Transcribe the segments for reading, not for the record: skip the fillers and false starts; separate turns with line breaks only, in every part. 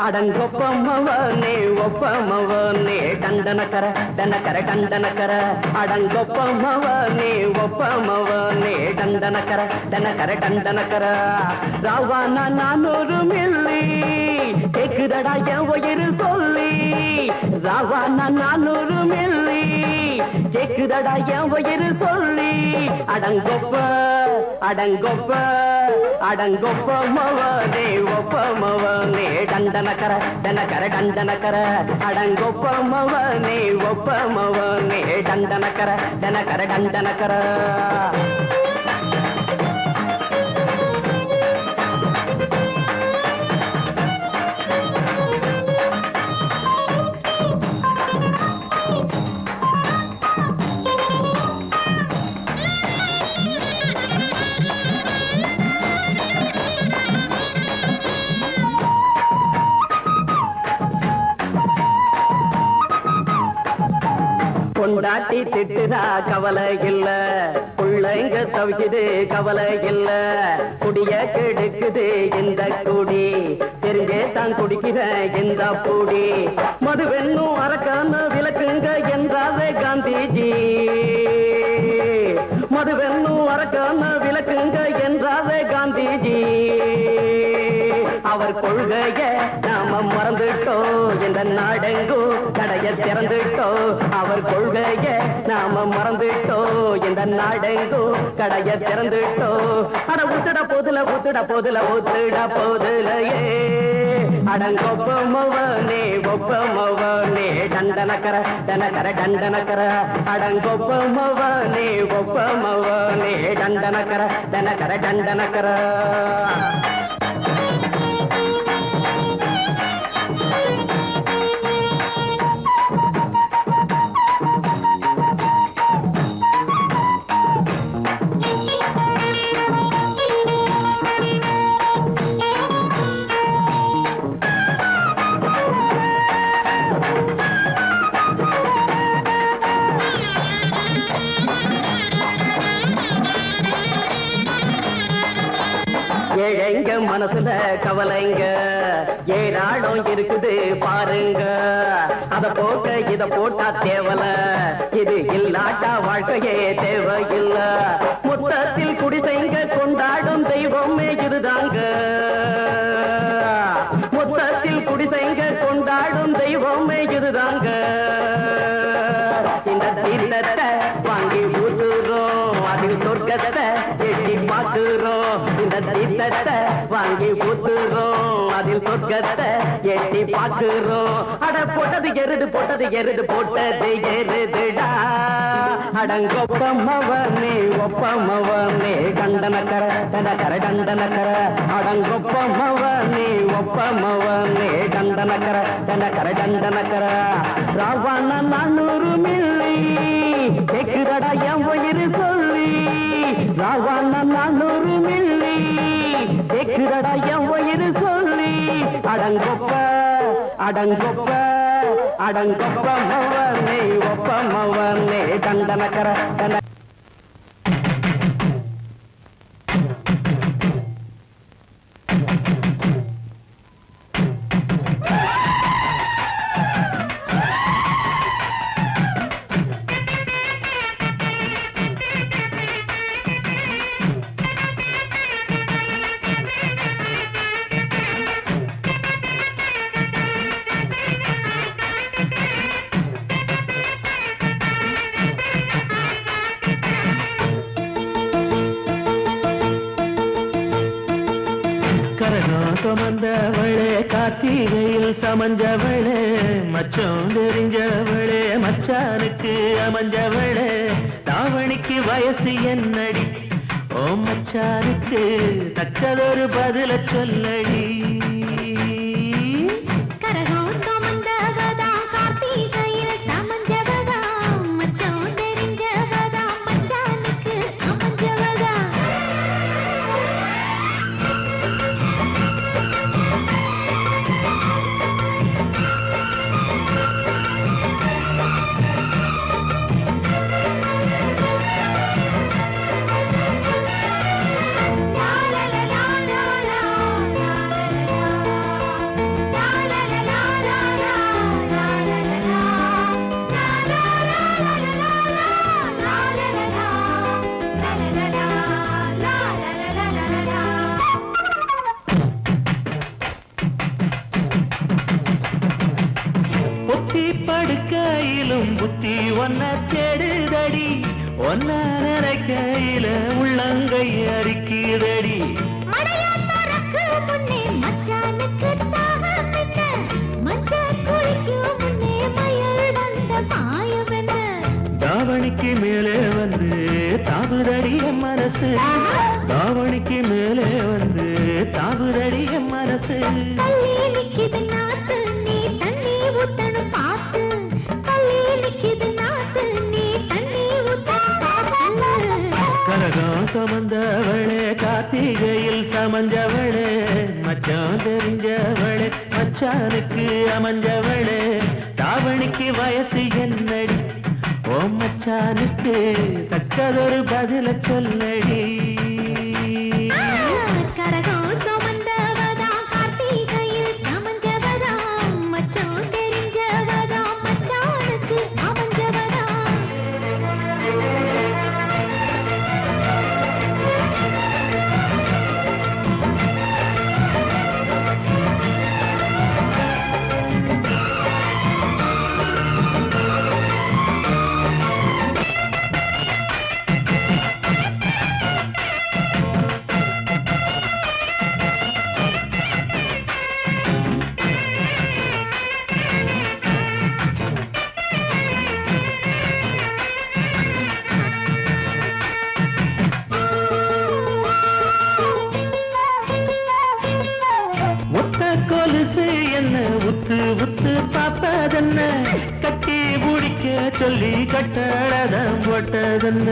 அடங்கொப்பமவனே ஒப்பமவனே டண்டனக்கர டனக்கர டண்டனக்கர அடங்கொப்பமவனே ஒப்பமவனே டண்டனக்கர டனக்கர டண்டனக்கர ராவானா 400 milli கேக்குதடா என் உயிர் சொல்லி ராவானா 400 milli கேக்குதடா என் உயிர் சொல்லி அடங்கொப்ப அடங்கொப்ப அடங்கொப்பமவனே ஒப்பமவனே டண்டனக்கர டனக்கர டண்டனக்கர அடங்கொப்பமவனே ஒப்பமவனே டண்டனக்கர டனக்கர டண்டனக்கர கொண்டாட்டி திட்டுதா கவலை இல்ல பிள்ளைங்க தவிக்குது கவலை இல்ல குடிய கெடுக்குது இந்த குடி தெரிஞ்சே தான் குடிக்கிற இந்த பூடி மதுவென்னும் அரக்கான விளக்குங்க என்றாவே காந்திஜி மதுவென்னும் அரக்கான விளக்குங்க என்றாவே காந்திஜி அவர் கொள்கைய நாம மறந்துட்டோம் இந்த நாடெங்கோ கடைய திறந்துட்டோம் அவர் கொள்கைய நாம மறந்துட்டோம் இந்த நாடெங்கோ கடைய திறந்துட்டோம் அட ஊத்துட போதுல ஊத்துட போதுல ஊத்துட போதுலையே அடங்கொப்பமவனே ஒப்பமவனே டண்டனக்கர டனக்கர டண்டனக்கர அடங்கொப்பமவனே ஒப்பமவனே டண்டனக்கர டனக்கர டண்டனக்கர ஏழைங்க மனசுல கவலைங்க ஏராளம் இருக்குது பாருங்க அத போட்ட இத போட்டா தேவல இது இல்லாட்டா வாழ்க்கையே தேவையில்ல மொத்தத்தில் குடிசைங்க கொண்டாடும் தெய்வமே இதுதாங்க மொத்தத்தில் குடிசைங்க கொண்டாடும் தெய்வமே இதுதாங்க இந்த தீர்த்தத்தை வாங்கி ஊத்துறோம் அதில் சொர்க்கத்தை எட்டி பார்க்கிறோம் இந்த தீர்த்தத்தை வாங்கி ஊத்துறோம் அதில் சொர்க்கத்தை எட்டி பார்க்கிறோம் அட போட்டது எருது போட்டது எருதுடா அடங்கொப்பமவனே ஒப்பமவனே டண்டனக்கர டனக்கர டண்டனக்கர அடங்கொப்பமவனே ஒப்பமவனே டண்டனக்கர டனக்கர டண்டனக்கர ராவானா 400 மில்லி கேக்குதடா என் உயிர் சொல்லி ராவானா 400 மில்லி கேக்குதடா என் உயிர் சொல்லி அடங்கொப்ப அடங்கொப்ப அடங்கொப்பமவனே ஒப்பமவனே டண்டனக்கர டன சுமந்தவளே கார்த்திகையில் சமஞ்சவளே மச்சம் தெரிஞ்சவளே மச்சானுக்கு அமைஞ்சவளே தாவணிக்கு வயசு என்னடி ஓ மச்சானுக்கு தக்கதொரு பதில சொல்லடி ஒன்ன தேடுதடி ஒன்ன நினைக்கையில உள்ளங்கை அரிக்குதடி தாவணிக்கு மேலே வந்து தாவுதடிய மனசு தாவணிக்கு மேலே வந்து தாவுதடிய மனசு கரகம் சுமந்தவளே கார்த்திகையில் சமஞ்சவளே மச்சான் தெரிஞ்சவளே மச்சானுக்கு அமைஞ்சவளே தாவணிக்கு வயசு என்னடி ஓ மச்சானுக்கு தக்கதொரு பதில சொல்லடி
கரகம் சுமந்தவதா கார்த்திகையில் சமஞ்சவதா மச்சான் தெரிஞ்சவதா மச்சானுக்கு அமைஞ்சவதா
கொலுசு என்ன உத்து உத்து பாப்பதென்ன கட்டி முடிக்க சொல்லி கட்டழதம் போட்டதென்ன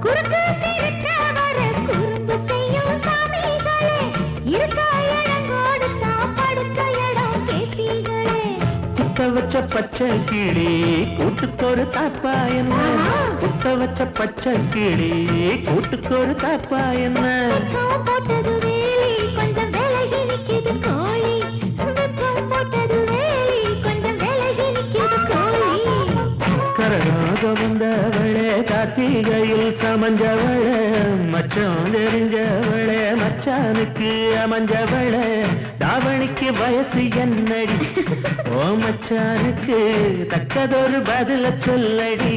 குறுக்கு சிரிக்க வர குறும்பு செய்யும் சாமிகளே இருக்க இடம் கொடுத்தா படுக்க இடம் கேட்டீங்களே
குத்த வச்ச பச்சை கிளி கூட்டுக்கொரு தாப்பா என்ன குத்த வச்ச பச்சை கிளி கூட்டுக்கொரு தாப்பா என்ன
போட்டது வேலி கொஞ்சம் விலகி நிக்குது கோழி போட்டது வேலி கொஞ்சம் விலகி நிக்குது கோழி
கரகாக வந்தவளே கார்த்திகையில் சமஞ்சவளே மச்சான் தெரிஞ்சவளே மச்சானுக்கு அமைஞ்சவளே தாவணிக்கு வயசு என்னடி ஓ மச்சானுக்கு தக்கதொரு பதில சொல்லடி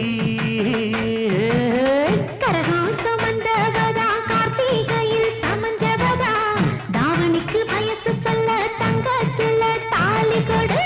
கரகம் சுமந்தவதா கார்த்திகையில் சமஞ்சவதா தாவணிக்கு வயசு சொல்ல தங்கத்துல தாலி கொடு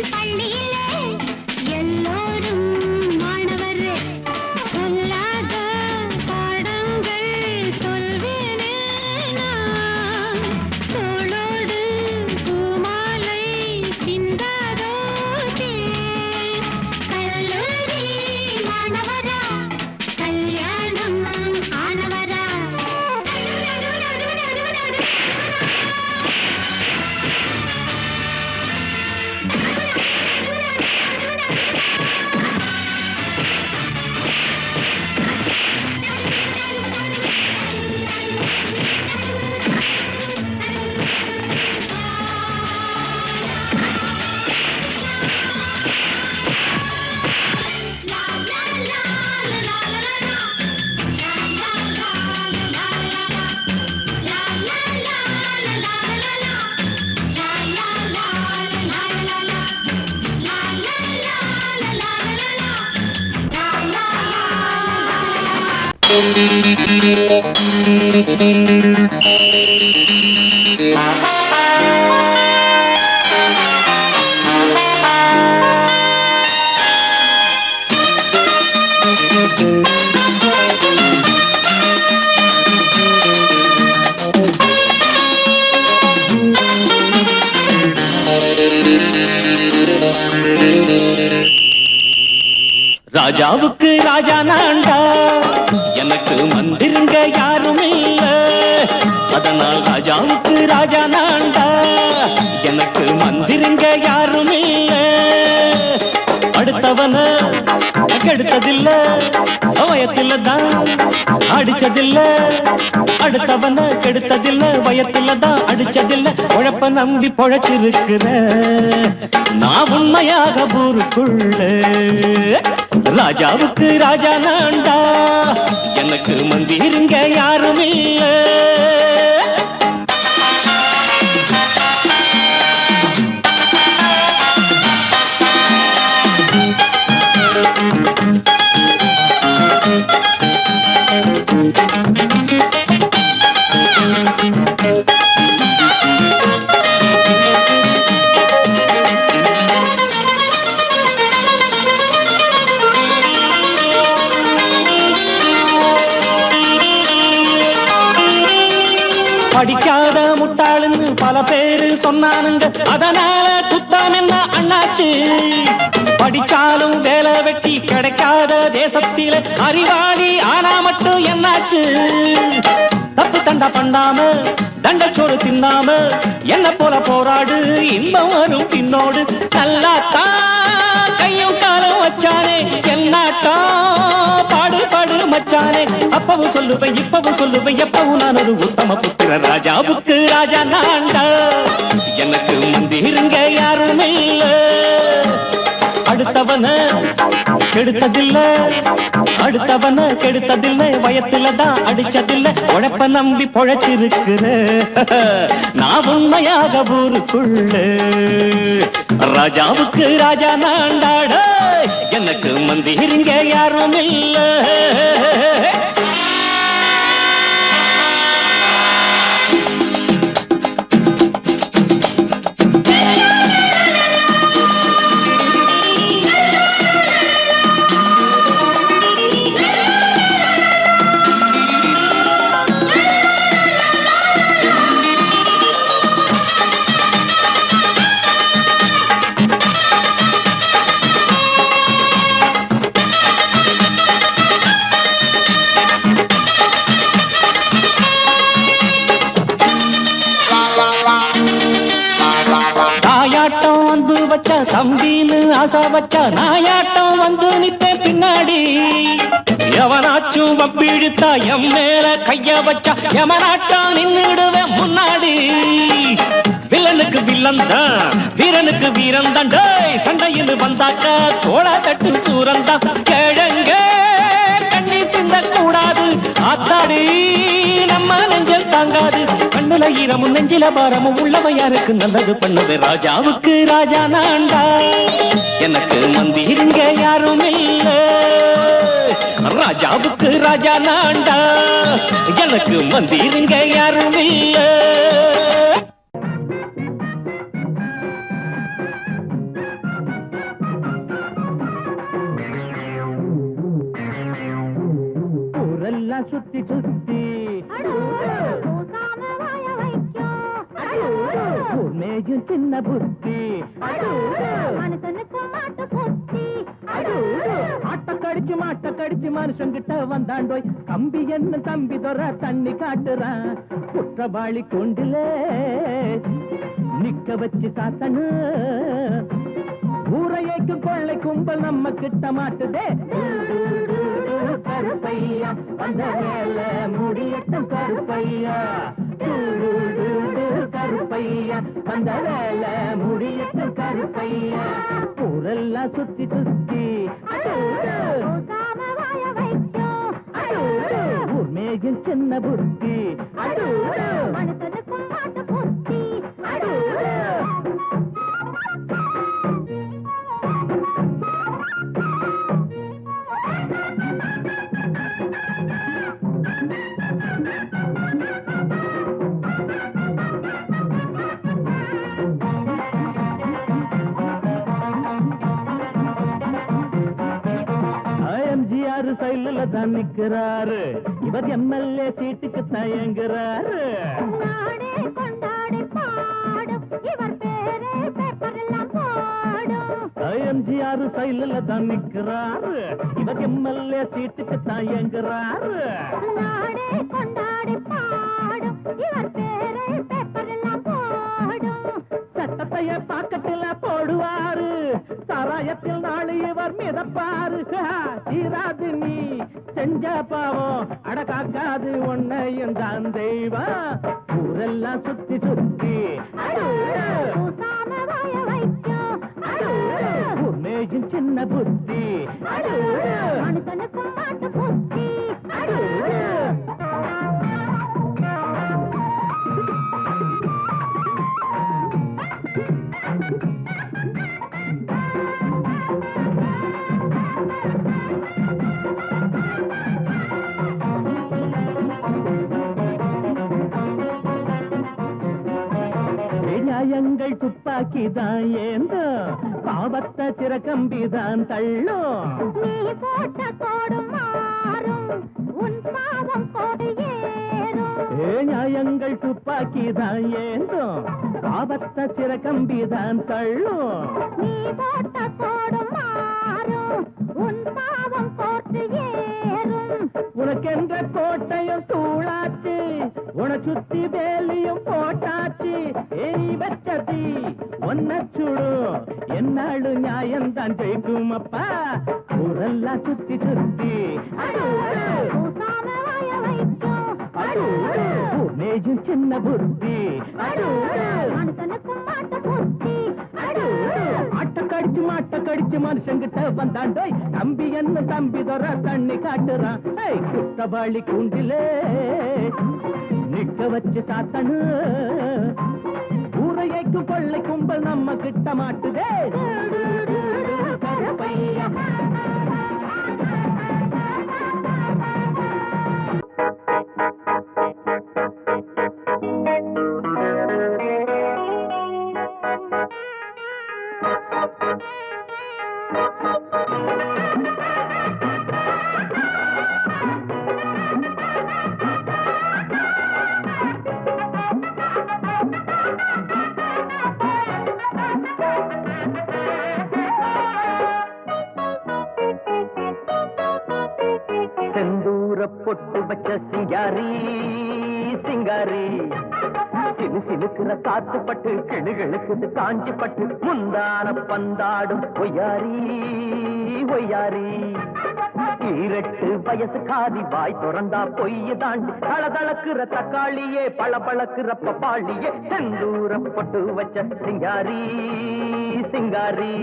பள்ளியிலே எல்லோரும் மாணவரே சொல்லாத பாடங்கள் சொல்வேனே நான் தோளோடு பூமாலை சிந்தாதோ தேன் கல்லூரி மாணவரா கல்யாணம் ஆனவரா
ராஜாவுக்கு ராஜா நான்டா எனக்கு மந்திருங்க யாரும் இல்ல அதனால் ராஜாவுக்கு ராஜா நான்டா எனக்கு மந்திருங்க யாரும் இல்ல அடுத்தவன கெடுத்ததில்ல வயத்தில தான் அடிச்சதில்ல அடுத்தவன கெடுத்ததில்ல வயத்தில தான் அடிச்சதில்ல உழப்ப நம்பி பொழைச்சிருக்கிற நான் உண்மையாக ஊருக்குள்ள ராஜாவுக்கு ராஜா நான்டா எனக்கு மந்திருங்க யாரும் இல்ல படிக்காத முட்டாளுன்னு பல பேரு சொன்னானுங்க அதனால குத்தம் என்ன அண்ணாச்சு படிச்சாலும் வேலை வெட்டி கிடைக்காத தேசத்தில அறிவாளி ஆனா மட்டும் என்னாச்சு தப்பு தண்டா பண்ணாம தண்டச்சோறு தின்னாம என்ன போல போராடு இன்பம் வரும் பின்னோடு நல்லாத்தான் கையும் காலம் வச்சானே என்னாட்டா பாடு பாடு மச்சானே அப்பவும் சொல்லுவேன் இப்பவும் சொல்லுவேன் எப்பவும் நான் ஒரு உத்தம புத்திர ராஜாவுக்கு ராஜா நான்டா எனக்கு மந்திருங்க யாரும் இல்ல அடுத்தவன கெடுத்ததில்ல அடுத்தவன கெடுத்ததில்லை வயத்துல தான் அடிச்சதில்லை உழைப்ப நம்பி பொழைச்சிருக்கிற நான் உண்மையாக ஊருக்குள்ள ராஜாவுக்கு ராஜா நான்டாட எனக்கு மந்திருங்க யாரும் இல்ல தம்பின்னு ஆசா வச்சா நாயாட்டம் வந்து நிப்பேன் பின்னாடி எவனாச்சும் வப்பிழுத்தா எம் மேல கைய வச்சா எவனாட்டம் நின்னுடுவேன் முன்னாடி வில்லனுக்கு வில்லன் தான் வீரனுக்கு வீரன் தான் சண்டையில் வந்தாக்கா தோளா தட்டு சூரன் தான் கிழங்க கண்ணி சிந்த கூடாது ஆத்தாடி நம்ம நெஞ்சல் தாங்காது கண்ணுல ஈரமும் நெஞ்சில பாரமும் உள்ளவன் யாருக்கு நல்லது பண்ணது ராஜாவுக்கு ராஜா நான்டா எனக்கு மந்திருங்க யாரும் இல்ல ராஜாவுக்கு ராஜா நான்டா எனக்கு மந்திருங்க யாரும் இல்ல ஊரெல்லாம் சுத்தி சுத்தி மேயும் சின்ன புத்தி மாட்ட கடிச்சு மனுஷங்கிட்ட வந்தாண்டோய் கம்பி என்ன தம்பி தொற தண்ணி காட்டுறான் குற்றவாளி கொண்டில நிக்க வச்சு சாத்தனு ஊரையைக்கு கொள்ளை கும்பல் நம்ம கிட்ட மாட்டுதே கருப்பையா அந்த வேலை முடியட்டும் கருப்பையா கருப்பையா அந்த வேலை முடியட்டும் கருப்பையா ஊரெல்லாம் சுத்தி சுத்தி ஊர் மேகில் சின்ன புத்தி சைடுல தான் நிக்கிறாரு இவர் எம்எல்ஏ சீட்டுக்கு தயங்குறாரு எம்ஜிஆர் சைடுல தான் நிக்கிறாரு இவர் எம்எல்ஏ சீட்டுக்கு தயங்குறாரு சட்டத்தைய பாக்கத்துல போடுவாரு சாராயத்தில் நாளை இவர் மிதப்பாரு தீராது நீ செஞ்ச பாவம் அடக்காக்காது உன்னையும் தான் தெய்வம் ஊரெல்லாம் சுத்தி சுத்தி மேயும் சின்ன புத்தி நியாயங்கள் துப்பாக்கிதான் ஏந்தோ பாவத்த சிறகம்பிதான் தள்ளும்
நீ போட்ட கோடு மாறும் உன் பாவம் கோடு ஏறும்
நியாயங்கள் துப்பாக்கிதான் ஏந்தோ பாவத்த சிறகம்பிதான் தள்ளும்
நீ போட்ட கோடு மாறும் உன் பாவம் கோடு ஏறும்
உனக்கென்ற கோட்டையும் தூளாச்சு உன சுத்தி வேலியும் போட்டாச்சு நீ வச்சதி ஒன்ன சுடும் என்னாடு நியாயம்தான் ஜெயிக்கும் அப்பா ஊரெல்லாம் சுத்தி சுத்தி மேயும் சின்ன புத்தி மாட்ட கடிச்சு மனுஷங்கிட்ட வந்தாண்டோய் தம்பி என்ன தம்பி தொற தண்ணி காட்டுறான் குற்றவாளி கூண்டிலே நிக்க வச்சு சாத்தனு ஊரையைக்கு கொள்ளை கும்பல் நம்ம கிட்ட மாட்டுதே கருப்பையா பொட்டு வச்ச சிங்காரி சிங்காரி சிலு சிலுக்குற காத்து பட்டு கிடுகளுக்கு காஞ்சி பட்டு முந்தான பந்தாடும் ஒய்யாரி ஒய்யாரி ஈரட்டு வயசு காதி வாய் திறந்தா பொய்ய தாண்டி தளதளக்குற தக்காளியே பளபளக்குற பப்பாளியே செந்தூர பொட்டு வச்ச சிங்காரி சிங்காரி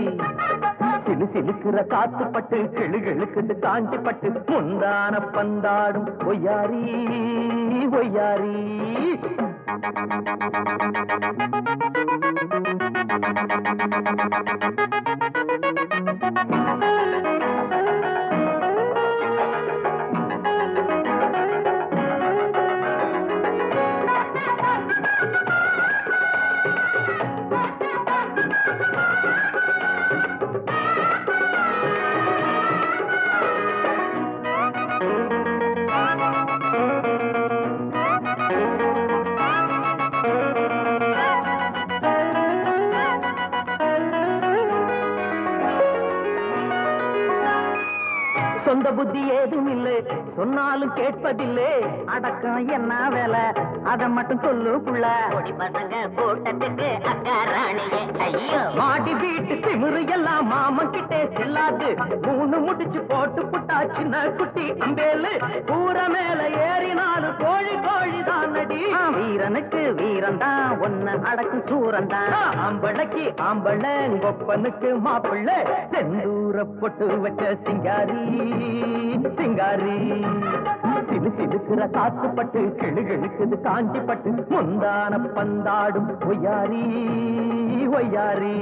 சிலு சிலுக்குற காத்து பட்டு கிளுகளுக்கு காஞ்சி பட்டு முந்தான பந்தாடும் ஒய்யாரி ஒய்யாரி சொந்த புத்தி ஏதும் இல்லை, சொன்னாலும் கேட்பதில்லை. அடக்கம் என்ன வேலை, அதை மட்டும் சொல்லு புள்ள.
கொடி பசங்க கூட்டத்துக்கு அக்கா ராணியே ஐயோ.
மாடி வீட்டு திமிரு எல்லாம் மாமன் கிட்டே செல்லாது. 3 முடிச்சு போட்டு புட்டா சின்ன குட்டி அம்பேலு. கூற மேல ஏறினாலும் கோழி கோழிதான் நடி. வீரனுக்கு வீரன் தான், ஒன்னு அடக்கும் சூரன் தான். ஆம்பளைக்கு ஆம்பளை, கொப்பனுக்கு மாப்பிள்ளை. செந்தூர பொட்டு வச்ச சிங்காரி சிங்காரி. சிலு சிலுக்கிற காத்துப்பட்டு கிளுகிழுக்குது காஞ்சிப்பட்டு. முந்தான பந்தாடும் ஒய்யாரி ஒய்யாரி.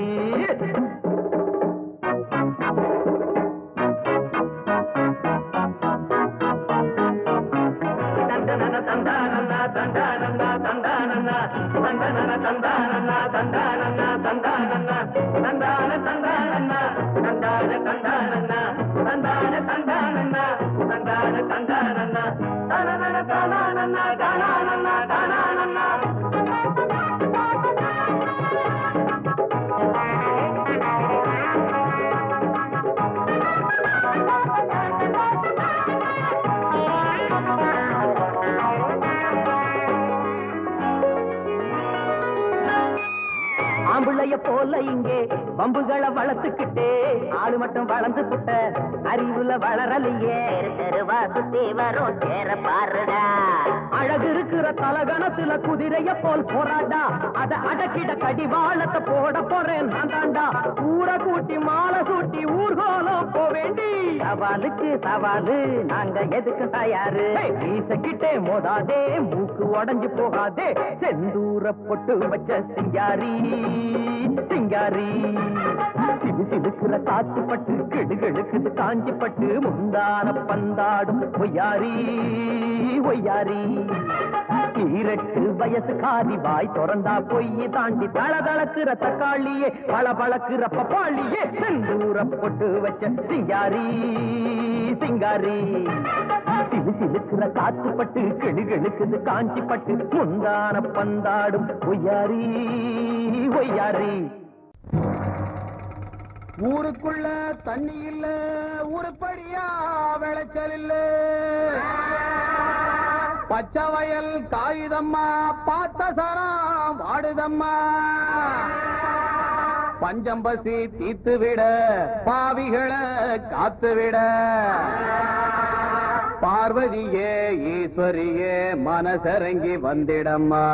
தந்தனன தந்தானன்னா தந்தானன்னா தந்தானன்னா தந்தனன தந்தானன்னா தந்தானன்னா தந்தானன்னா தந்தான தந்தானன்னா தந்தான தந்தானன்னா தந்தான தந்தானன்னா தந்தான தந்தானன்னா தனனன தனானன்னா தனானன்னா தனானன்னா. ஆம்புளைய போல இங்கே பம்புகளை வளர்த்துக்கிட்டே ஆளு மட்டும் வளர்ந்து புட்ட அறிவுல வளரலையே.
தெருவா சுத்தி வரும் சேர பாருடா.
அழகு இருக்கிற தலகணத்துல குதிரைய போல் போராடா. அத அடக்கிட கடிவாளத்தை போட போறேன் நான் தாண்டா. ஊர கூட்டி மாலை சூட்டி ஊர்கோலம் போவேண்டி. சவாலுக்கு சவாலு, நாங்க எதுக்கு தயாரு. வீசக்கிட்டே மோதாதே, மூக்கு உடஞ்சு போகாதே. செந்தூர பொட்டு வச்ச சிங்காரி சிங்காரி. சிலு சிலுக்கிற காத்துப்பட்டு கிடுகிழுக்குது காஞ்சிப்பட்டு. முந்தான பந்தாடும் ஒய்யாரி ஒய்யாரி. 18 வயசு காதி வாய் திறந்தா பொய்யை தாண்டி தளதளக்குற தக்காளியே பளபளக்குற பப்பாளியே. செந்தூர பொட்டு வச்ச சிங்காரி சிங்காரி. சிலு சிலுக்கிற காத்துப்பட்டு கிடுகிழுக்குது காஞ்சிப்பட்டு. முந்தான பந்தாடும் ஒய்யாரி ஒய்யாரி.
ஊருக்குள்ள தண்ணி இல்ல, ஊருப்படியா விளைச்சல் இல்ல. பச்சை வயல் காயுதம்மா, பார்த்த சரம் வாடுதம்மா. பஞ்சம் பசி தீர்த்து விட, பாவிகளை காத்து விட. பார்வதியே ஈஸ்வரியே மனசரங்கி வந்திடம்மா.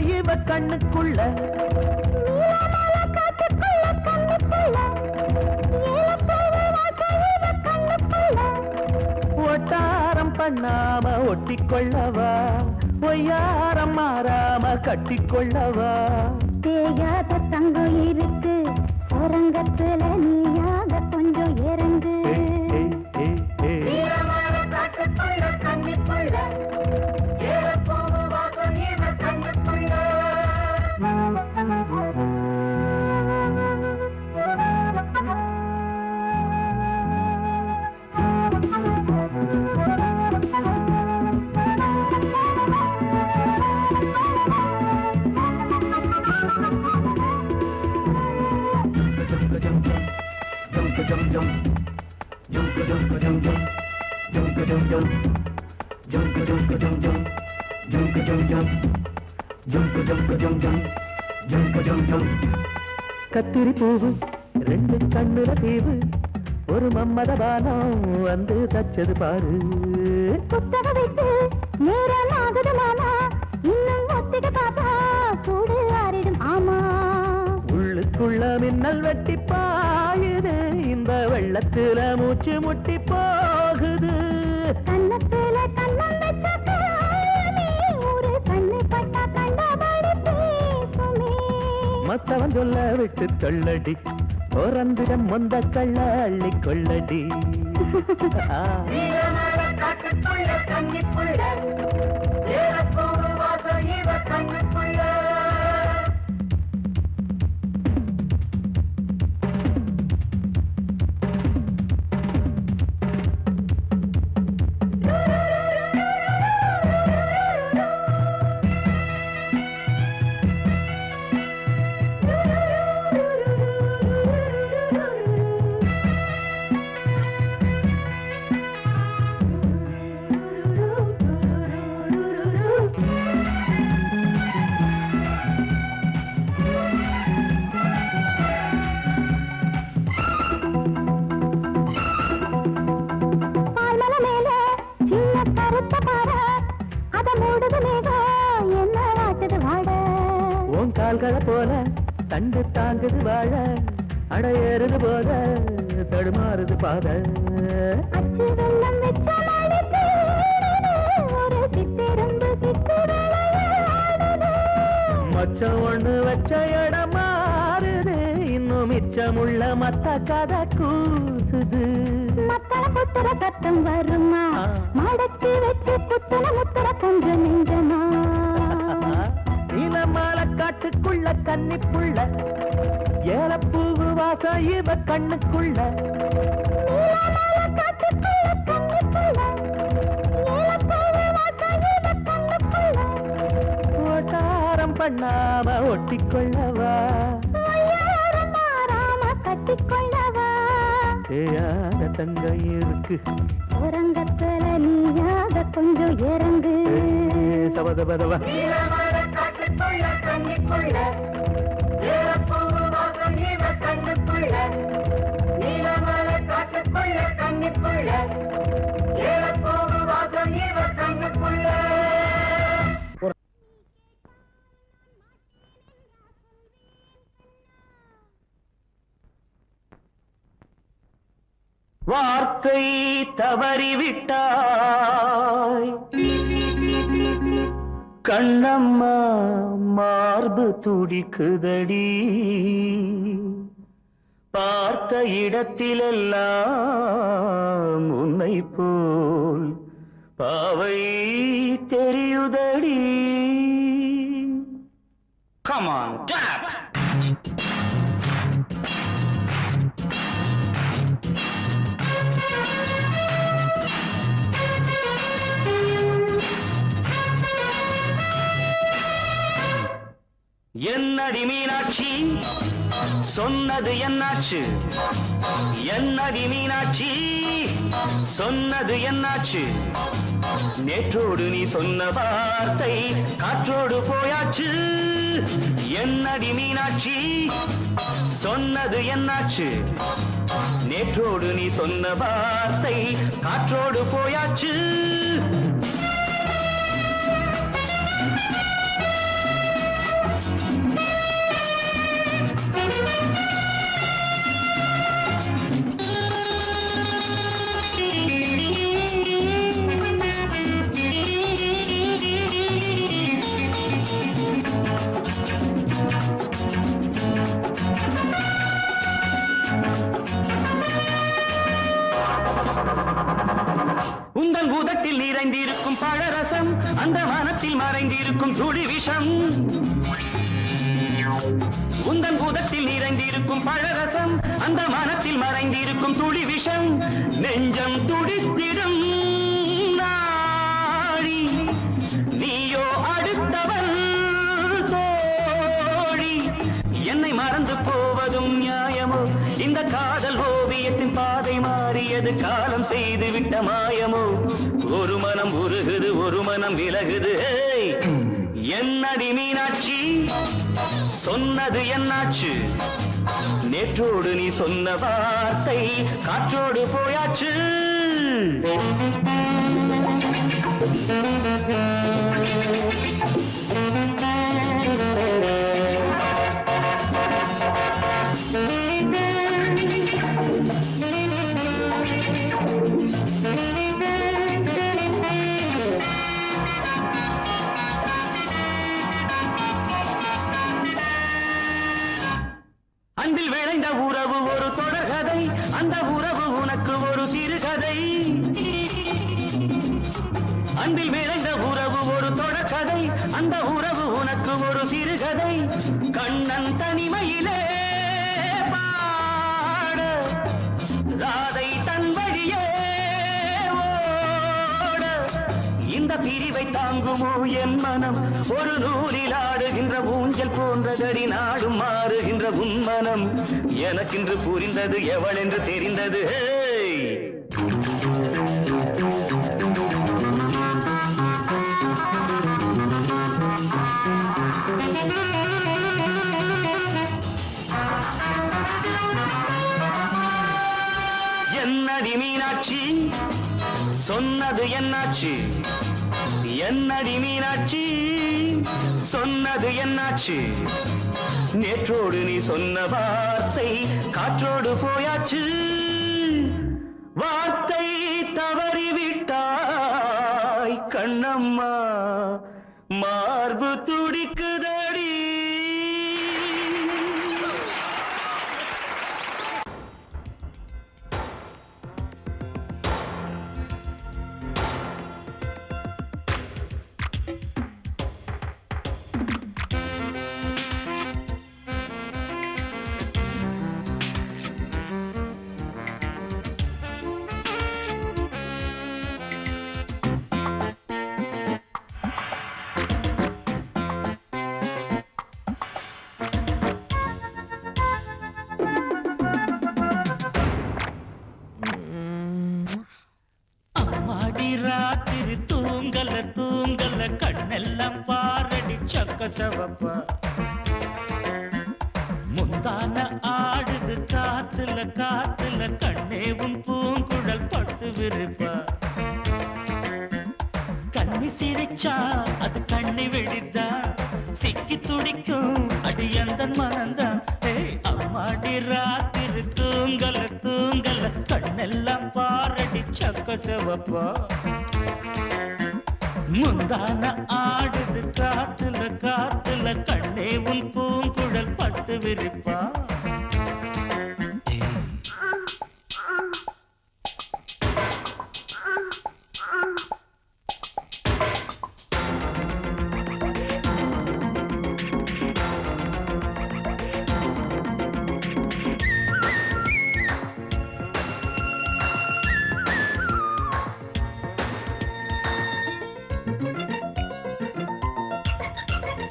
இவ கண்ணுக்குள்ள ஒட்டாரம் பண்ணாம ஒட்டிக்கொள்ளவா பொய்யாரம் மாறாம கட்டிக்கொள்ளவா
தேயாத தங்கம் இருக்கு அரங்கத்துல நீயாக கொஞ்சம் இறங்கு
கத்திரி பூவு ரெண்டு கண்ணுல தீவு ஒரு மம்மத பானம் வந்து தச்சது பாரு
புத்தக வைத்து நேரம் ஆகுது மாமா இன்னும் ஒத்திக பாப்பா சூடு ஆறிடும் ஆமா
உள்ளுக்குள்ள மின்னல் வெட்டி பாயுது இந்த வெள்ளத்துல மூச்சு முட்டி போகுது
கண்ணத்துல கண்ணம் வச்ச ஒரு கண்ணு பட்டா கண்டபடி பேசுமே
மத்தவன் சொல்ல விட்டு தொள்ளடி ஓரந்திடம் மொந்த கள்ள அள்ளி கொள்ளடி கால்களை போல தண்டு தாங்குது வாழ அடையேறுது போத தடுமாறுது பாத
அச்சு வெள்ளம் வெச்ச மடித்து ஒரு சித்திருந்து
மச்சம் ஒண்ணு வச்ச இடம் மாறுது இன்னும் மிச்சமுள்ள மத்த கதை கூசுது
மத்தள புத்தர சத்தம் வருமா மடக்கி வச்சு புத்தன முத்தர கொஞ்சம் நெஞ்சமா
நீலமால காட்டுக்குள்ள கன்னிப்புள்ள ஏலப்பூவு வாசம் இவ கண்ணுக்குள்ள ஓட்டாரம் பண்ணாம ஒட்டிக்கொள்ளவா
கட்டிக்கொள்ளவா
தேயாத தங்கம் இருக்கு
உறங்கத்துல நீயாக கொஞ்சம் இறங்கு
சபதபதவா வார்த்தை தவறிவிட்டாய் கண்ணம்மா மார்பு துடிக்குதடி பார்த்த இடத்திலெல்லாம் உன்னை போல் பாவை தெரியுதடி Come on, clap! என்னடி மீனாட்சி சொன்னது என்னாச்சு என்னடி மீனாட்சி சொன்னது என்னாச்சு நேற்றோடு நீ சொன்ன வார்த்தை காற்றோடு போயாச்சு என்னடி மீனாட்சி சொன்னது என்னாச்சு நேற்றோடு நீ சொன்ன வார்த்தை காற்றோடு போயாச்சு உந்தன் உதட்டில் நிறைந்திருக்கும் பழரசம் அந்த வானத்தில் மறைந்திருக்கும் துளி விஷம் உந்தன் உதட்டில் நிறைந்திருக்கும் பழரசம் அந்த வானத்தில் மறைந்திருக்கும் துளி விஷம் நெஞ்சம் துடித்திடும் நாடி நீயோ அடுத்தவன் தோழி என்னை மறந்து போவதும் நியாயமோ இந்த காதல் ஓவியத்தின் பாதை மாறியது காலம் செய்து விட்ட மாயமோ ஒரு மனம் உருகுது ஒரு மனம் விலகுது என்னடி மீனாட்சி சொன்னது என்னாச்சு நேற்றோடு நீ சொன்ன வார்த்தை காற்றோடு போயாச்சு அன்பில் விளைந்த உறவு ஒரு தொடர்கதை அந்த உறவு உனக்கு ஒரு சிறுகதை அன்பில் விளைந்த உறவு ஒரு தொடர்கதை அந்த உறவு உனக்கு ஒரு சிறுகதை கண்ணன் தனிமையிலே பாட ராதை தன் வழியே ஓட இந்த பிரிவை தாங்குமோ என் மனம் ஒரு நூலில் ஆடுகின்ற ஊஞ்சல் போன்றதடி நாடும் மாறுகின்ற உன்மனம் எனக்கென்று புரிந்தது எவள் என்று தெரிந்தது என்னடி மீனாட்சி சொன்னது என்னாச்சு என்னடி மீனாட்சி சொன்னது என்னாச்சு நேற்றோடு நீ சொன்ன வார்த்தை காற்றோடு போயாச்சு வார்த்தை தவறிவிட்டாய் கண்ணம்மா மார்பு துடிக்குதடி
ராத்திரி தூங்கல தூங்கல கண்ணெல்லாம் பாரடி சக்க சவப்பா முந்தான ஆடுது காத்துல காத்துல கண்ணேவும் பூங்குழல் பட்டு விருப்பா கண்ணி சிரிச்சா அது கண்ணி வெடிதா சிக்கி துடிக்கும் அடி அந்த மனந்தான் அம்மாடி ராத்திரி தூங்கல தூங்கல கண்ணெல்லாம் பாரடி சக்க சிவப்பா முந்தான ஆடுது காத்துல காத்துல கண்ணே உன் பூங்குழல் பட்டு விரிப்பா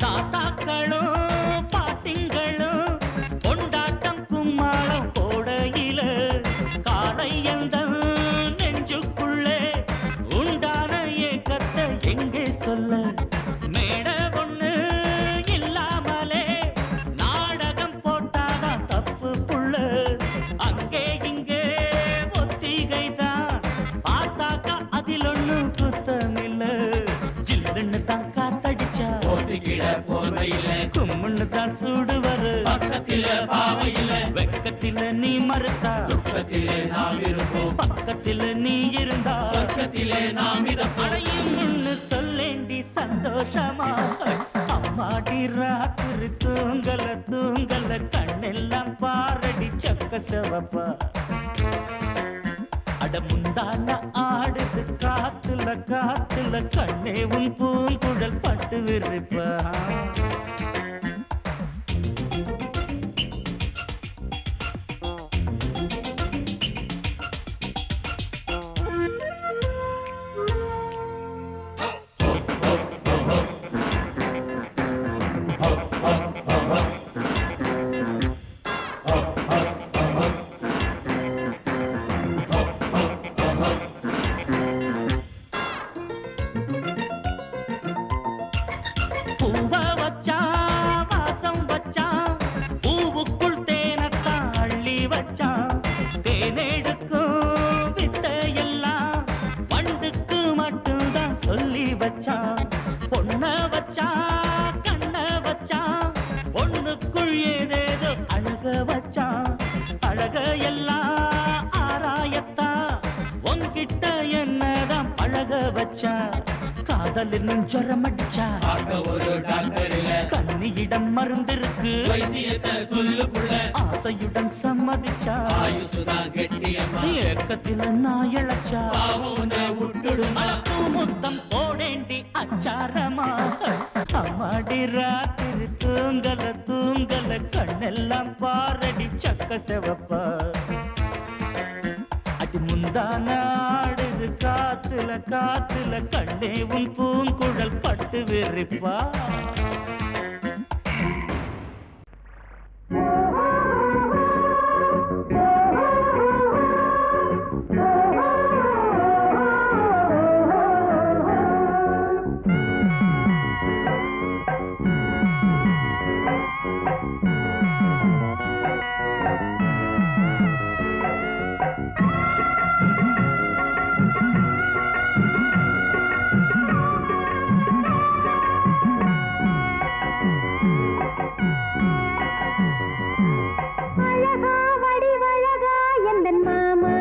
தாத்தாக்களும் பாட்டிங்களும் கொண்டாட்டம் கும்மாளம் போடையில காலை எந்த நெஞ்சுக்குள்ளே உண்டான ஏக்கத்தை எங்கே சொல்ல மேட ஒண்ணு இல்லாமலே நாடகம் போட்டாதான் தப்பு புள்ள அங்கே இங்கே ஒத்திகைதான் பார்த்தாக்கா அதில் ஒண்ணும் குத்தமில்ல ஜில்லுன்னு தான் காத்தடிச்சா கும்முன்னு தான் சூடுவரு பக்கத்தில பாவையில வெக்கத்தில நீ மறுத்தா துக்கத்திலே நாம் இருப்போம் பக்கத்தில நீ இருந்தா சொர்க்கத்திலே நாம் இருப்போம் சொல்லேண்டி சந்தோஷமா அம்மா அம்மாடி ராத்திரி தூங்கல தூங்கல கண்ணெல்லாம் பாரடி சக்க செவப்பா அட முந்தான ஆடுது காத்துல காத்துல கண்ணே உன் பூங்குழல் பட்டு விரிப்பா பூவா வச்சான் வாசம் வச்சான் பூவுக்குள் தேனத்தான் அள்ளி வச்சான் தேனெடுக்கும் வித்தையெல்லாம் பண்டுக்கு மட்டும்தான் சொல்லி வச்சான் பொண்ண வச்சான் கண்ண வச்சான் பொண்ணுக்குள் ஏதேதோ அழக வச்சான் அழக எல்லாம் ஆராயத்தான் உன்கிட்ட என்னதான் பழக வச்சான் காதல் இன்னும் ஜரம் அடிச்சா
ஒரு டாக்டர் இல்ல
கண்ணியிடம் மருந்திருக்கு
வைத்தியத்தை சொல்லு புள்ள
ஆசையுடன் சம்மதிச்சா
ஆயுசுதான் கெட்டியம்மா
ஏக்கத்தில நான் இழைச்சா
பாவம் உன்னை விட்டுடுமா
முத்தம் போடேண்டி அச்சாரமா அம்மாடி ராத்திரி தூங்கல தூங்கல கண்ணெல்லாம் பாரடி சக்க செவப்பா அடி முந்தான ஆடுது காத்துல காத்துல கண்ணே உன் பூங்குழல் பட்டு விரிப்பா
அழகா வடிவழகா எந்தன் மாமா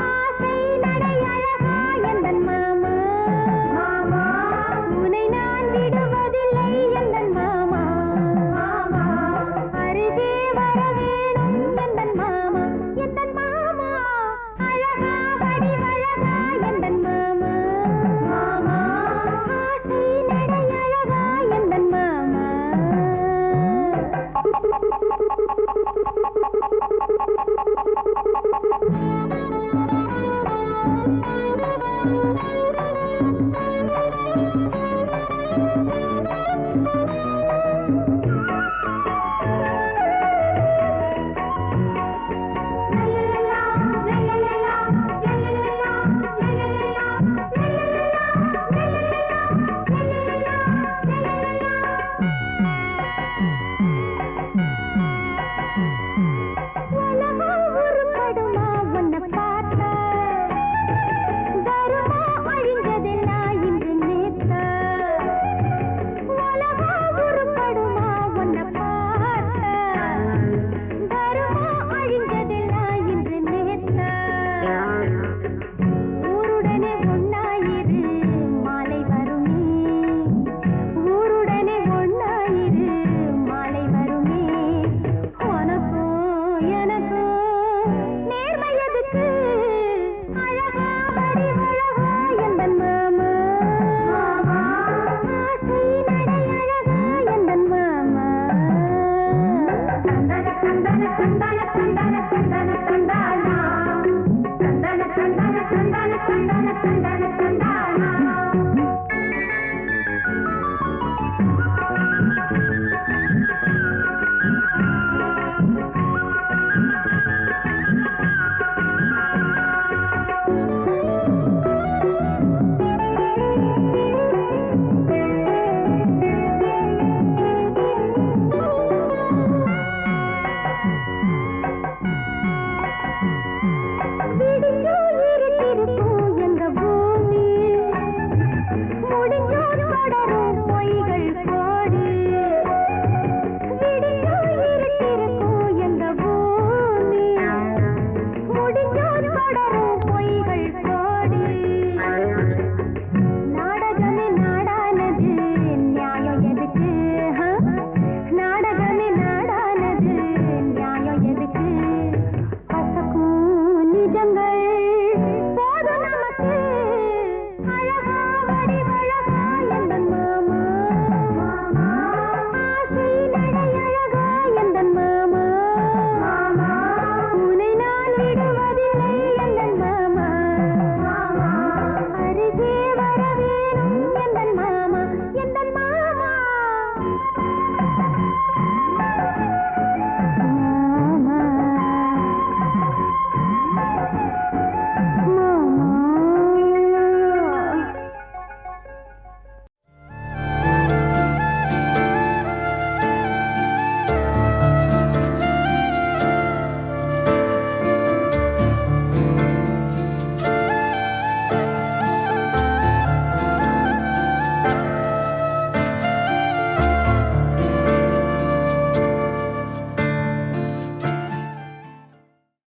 ஆசை நடை அழகா எந்தன் மாமா உனை நான் விடுவதில்லை எந்தன் மாமா அருகே வர வேணும் எந்தன் மாமா அழகா வடிவழகா எந்தன் மாமா ஆசை நடை அழகா எந்தன் மாமா உலகம் உருப்படுமா உன்னை பார்த்தா வருமா அழிஞ்சதெல்லாம் இன்று நேத்தா உலகம் உருப்படுமா உன்னை பார்த்தா வருமா அழிஞ்சதெல்லாம் இன்று நேத்தா ஊருடனே ஒன்னாயிரு மாலை வருமே ஊருடனே ஒன்னாயிரு மாலை வருமே உனக்கும் எனக்கும் நேர்மை எதுக்கு அழகா வடிவழகா எந்தன் மாமா ஆசை நடை அழகா எந்தன் மாமா தந்தன தந்தன தந்தன தந்தன தந்தன தந்தானா தந்தன தந்தன தந்தன தந்தன தந்தன தந்தானா விடிஞ்சோ இருட்டிருக்கும் எங்க பூமி ஆ